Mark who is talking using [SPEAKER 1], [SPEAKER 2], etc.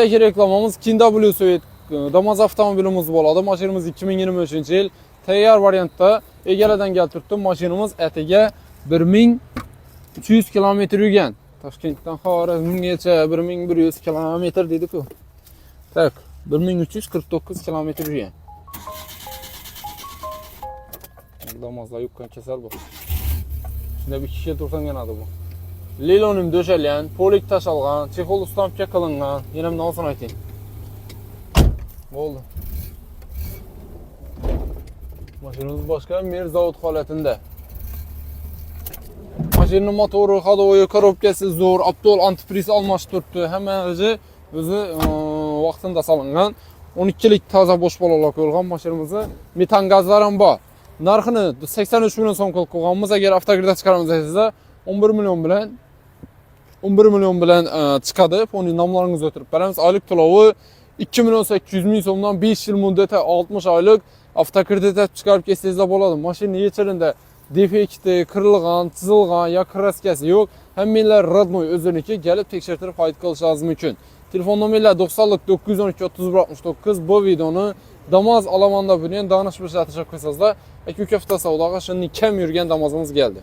[SPEAKER 1] Reklamamız KinW Suite Damas avtomobilimiz bo'ladi. Mashinamiz 2023-yil tayyor variantda egaladan kelib turibdi. Mashinamiz atiga 1300 km yurgan. Toshkentdan Xorazmgacha 1100 km dedi-ku. Tak, 1349 km yurgan. Damazlar yukkan kasal bu. Shunda bir kishi tursan ganadi bu. Lilonim döşələn, polik taşalğan, çexol ustampka qılınğan. Yenəm nə olsun aytayım. Oldu. Maşinimiz başqa Mirzavod holatında. Maşinin motoru, xodovoyi, korobkasi zo'r, Aptol antifriz almashtiribdi. Hammasi o'zi vaqtida solingan. 12lik toza bo'sh bolalar qo'yilgan mashinamizni. Metan gazlar ham bor. Narxini 83 million so'm qilib qo'yganmiz. Agar avtogradda chiqaramiz desangizda 11 million bilan chiqadi. Foni nomlaringizni o'tirib beramiz. Oylik to'lovi 2 million 800 ming so'mdan 5 yil muddati 60 oylik avtokreditga chiqarib ketsangizlar bo'ladi. Mashina yechilindi, defekti, kirilgan, chizilgan yoki kraskasi yo'q. Hammalar radnoy o'ziniki kelib tekshirtirib foyda qilishingiz mumkin. Telefon nomerlar 90 912 31 69. Bu videoni Damas alamanda bilan danışib ishlatishga qo'ysangizlar, aka-uka avtosavdoga shunday kam yurgan Damasimiz keldi.